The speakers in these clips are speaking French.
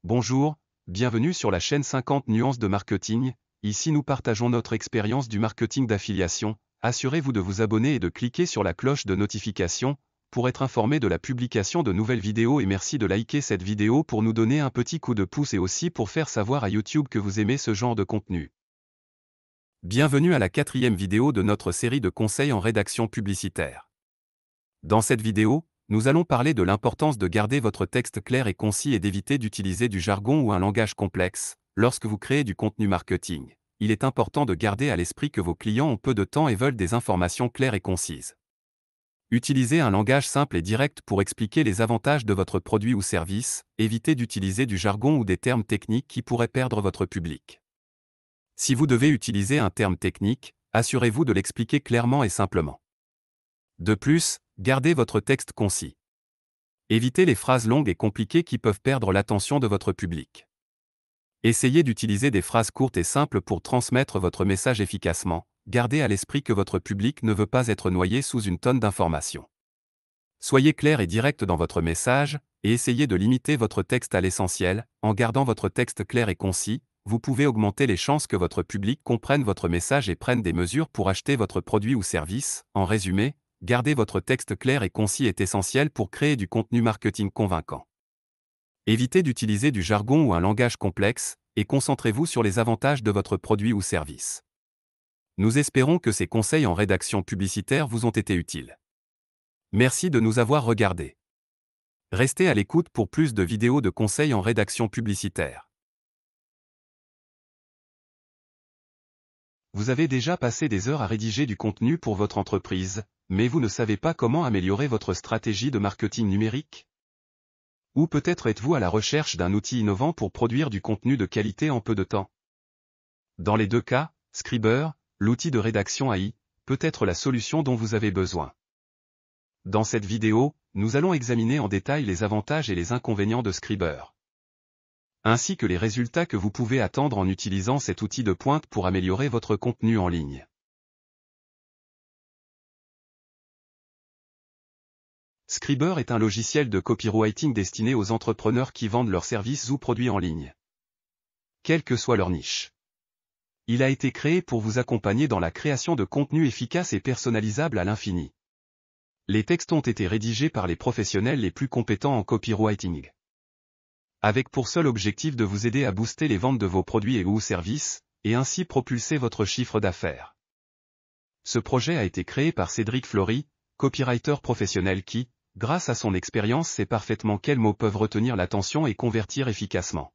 Bonjour, bienvenue sur la chaîne 50 nuances de marketing. Ici nous partageons notre expérience du marketing d'affiliation. Assurez-vous de vous abonner et de cliquer sur la cloche de notification pour être informé de la publication de nouvelles vidéos, et merci de liker cette vidéo pour nous donner un petit coup de pouce et aussi pour faire savoir à YouTube que vous aimez ce genre de contenu. Bienvenue à la 4e vidéo de notre série de conseils en rédaction publicitaire. Dans cette vidéo, nous allons parler de l'importance de garder votre texte clair et concis et d'éviter d'utiliser du jargon ou un langage complexe. Lorsque vous créez du contenu marketing, il est important de garder à l'esprit que vos clients ont peu de temps et veulent des informations claires et concises. Utilisez un langage simple et direct pour expliquer les avantages de votre produit ou service, évitez d'utiliser du jargon ou des termes techniques qui pourraient perdre votre public. Si vous devez utiliser un terme technique, assurez-vous de l'expliquer clairement et simplement. De plus, gardez votre texte concis. Évitez les phrases longues et compliquées qui peuvent perdre l'attention de votre public. Essayez d'utiliser des phrases courtes et simples pour transmettre votre message efficacement. Gardez à l'esprit que votre public ne veut pas être noyé sous une tonne d'informations. Soyez clair et direct dans votre message, et essayez de limiter votre texte à l'essentiel. En gardant votre texte clair et concis, vous pouvez augmenter les chances que votre public comprenne votre message et prenne des mesures pour acheter votre produit ou service. En résumé, garder votre texte clair et concis est essentiel pour créer du contenu marketing convaincant. Évitez d'utiliser du jargon ou un langage complexe, et concentrez-vous sur les avantages de votre produit ou service. Nous espérons que ces conseils en rédaction publicitaire vous ont été utiles. Merci de nous avoir regardés. Restez à l'écoute pour plus de vidéos de conseils en rédaction publicitaire. Vous avez déjà passé des heures à rédiger du contenu pour votre entreprise, mais vous ne savez pas comment améliorer votre stratégie de marketing numérique? Ou peut-être êtes-vous à la recherche d'un outil innovant pour produire du contenu de qualité en peu de temps? Dans les deux cas, Scriber, l'outil de rédaction AI, peut être la solution dont vous avez besoin. Dans cette vidéo, nous allons examiner en détail les avantages et les inconvénients de Scriber, ainsi que les résultats que vous pouvez attendre en utilisant cet outil de pointe pour améliorer votre contenu en ligne. Scriber est un logiciel de copywriting destiné aux entrepreneurs qui vendent leurs services ou produits en ligne, quelle que soit leur niche. Il a été créé pour vous accompagner dans la création de contenus efficaces et personnalisables à l'infini. Les textes ont été rédigés par les professionnels les plus compétents en copywriting, avec pour seul objectif de vous aider à booster les ventes de vos produits et/ou services, et ainsi propulser votre chiffre d'affaires. Ce projet a été créé par Cédric Flory, copywriter professionnel qui, grâce à son expérience, sait parfaitement quels mots peuvent retenir l'attention et convertir efficacement.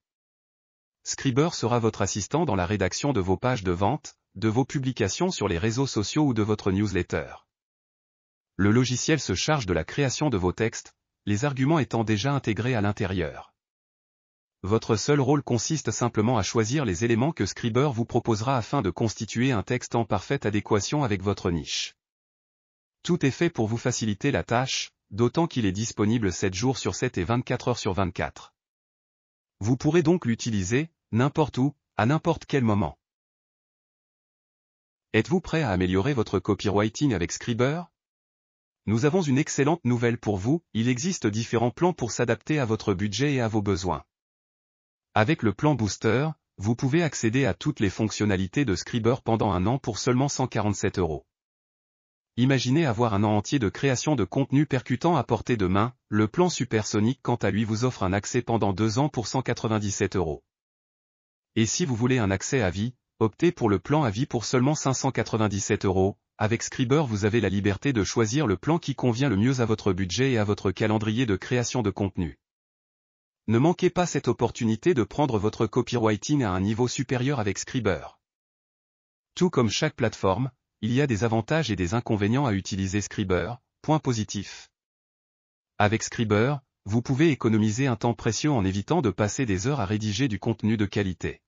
Scriber sera votre assistant dans la rédaction de vos pages de vente, de vos publications sur les réseaux sociaux ou de votre newsletter. Le logiciel se charge de la création de vos textes, les arguments étant déjà intégrés à l'intérieur. Votre seul rôle consiste simplement à choisir les éléments que Scriber vous proposera afin de constituer un texte en parfaite adéquation avec votre niche. Tout est fait pour vous faciliter la tâche, d'autant qu'il est disponible 7 jours sur 7 et 24 heures sur 24. Vous pourrez donc l'utiliser, n'importe où, à n'importe quel moment. Êtes-vous prêt à améliorer votre copywriting avec Scriber? Nous avons une excellente nouvelle pour vous, il existe différents plans pour s'adapter à votre budget et à vos besoins. Avec le plan Booster, vous pouvez accéder à toutes les fonctionnalités de Scriber pendant un an pour seulement 147 €. Imaginez avoir un an entier de création de contenu percutant à portée de main. Le plan Supersonic quant à lui vous offre un accès pendant 2 ans pour 197 €. Et si vous voulez un accès à vie, optez pour le plan à vie pour seulement 597 €. Avec Scriber vous avez la liberté de choisir le plan qui convient le mieux à votre budget et à votre calendrier de création de contenu. Ne manquez pas cette opportunité de prendre votre copywriting à un niveau supérieur avec Scriber. Tout comme chaque plateforme, il y a des avantages et des inconvénients à utiliser Scriber. Point positif. Avec Scriber, vous pouvez économiser un temps précieux en évitant de passer des heures à rédiger du contenu de qualité.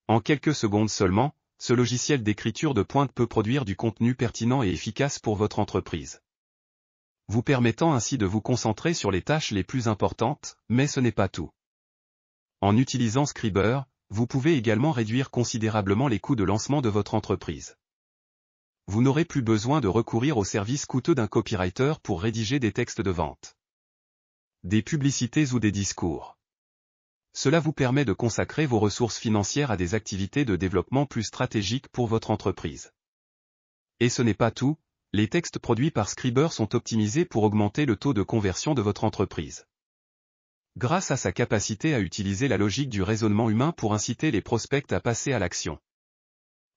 En quelques secondes seulement, ce logiciel d'écriture de pointe peut produire du contenu pertinent et efficace pour votre entreprise, vous permettant ainsi de vous concentrer sur les tâches les plus importantes, mais ce n'est pas tout. En utilisant Scriber, vous pouvez également réduire considérablement les coûts de lancement de votre entreprise. Vous n'aurez plus besoin de recourir aux services coûteux d'un copywriter pour rédiger des textes de vente, des publicités ou des discours. Cela vous permet de consacrer vos ressources financières à des activités de développement plus stratégiques pour votre entreprise. Et ce n'est pas tout, les textes produits par Scriber sont optimisés pour augmenter le taux de conversion de votre entreprise. Grâce à sa capacité à utiliser la logique du raisonnement humain pour inciter les prospects à passer à l'action,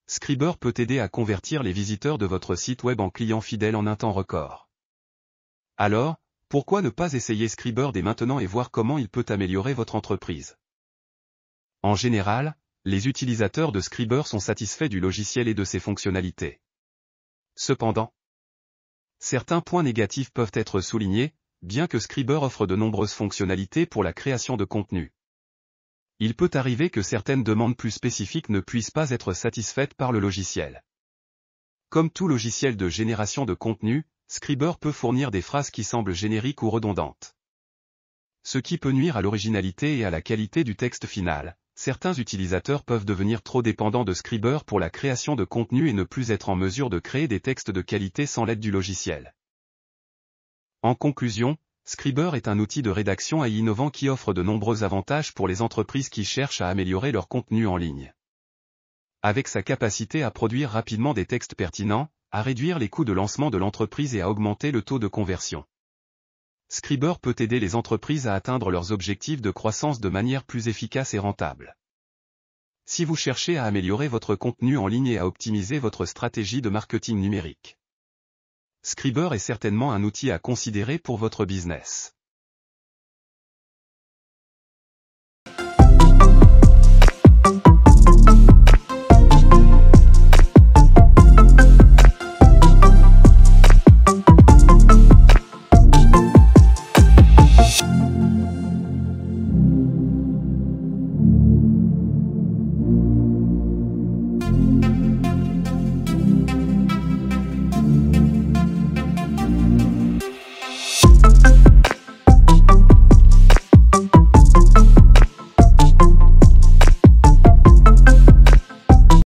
Scriber peut aider à convertir les visiteurs de votre site web en clients fidèles en un temps record. Alors, pourquoi ne pas essayer Scriber dès maintenant et voir comment il peut améliorer votre entreprise? En général, les utilisateurs de Scriber sont satisfaits du logiciel et de ses fonctionnalités. Cependant, certains points négatifs peuvent être soulignés, bien que Scriber offre de nombreuses fonctionnalités pour la création de contenu. Il peut arriver que certaines demandes plus spécifiques ne puissent pas être satisfaites par le logiciel. Comme tout logiciel de génération de contenu, Scriber peut fournir des phrases qui semblent génériques ou redondantes, ce qui peut nuire à l'originalité et à la qualité du texte final. Certains utilisateurs peuvent devenir trop dépendants de Scriber pour la création de contenu et ne plus être en mesure de créer des textes de qualité sans l'aide du logiciel. En conclusion, Scriber est un outil de rédaction AI innovant qui offre de nombreux avantages pour les entreprises qui cherchent à améliorer leur contenu en ligne. Avec sa capacité à produire rapidement des textes pertinents, à réduire les coûts de lancement de l'entreprise et à augmenter le taux de conversion, Scriber peut aider les entreprises à atteindre leurs objectifs de croissance de manière plus efficace et rentable. Si vous cherchez à améliorer votre contenu en ligne et à optimiser votre stratégie de marketing numérique, Scriber est certainement un outil à considérer pour votre business.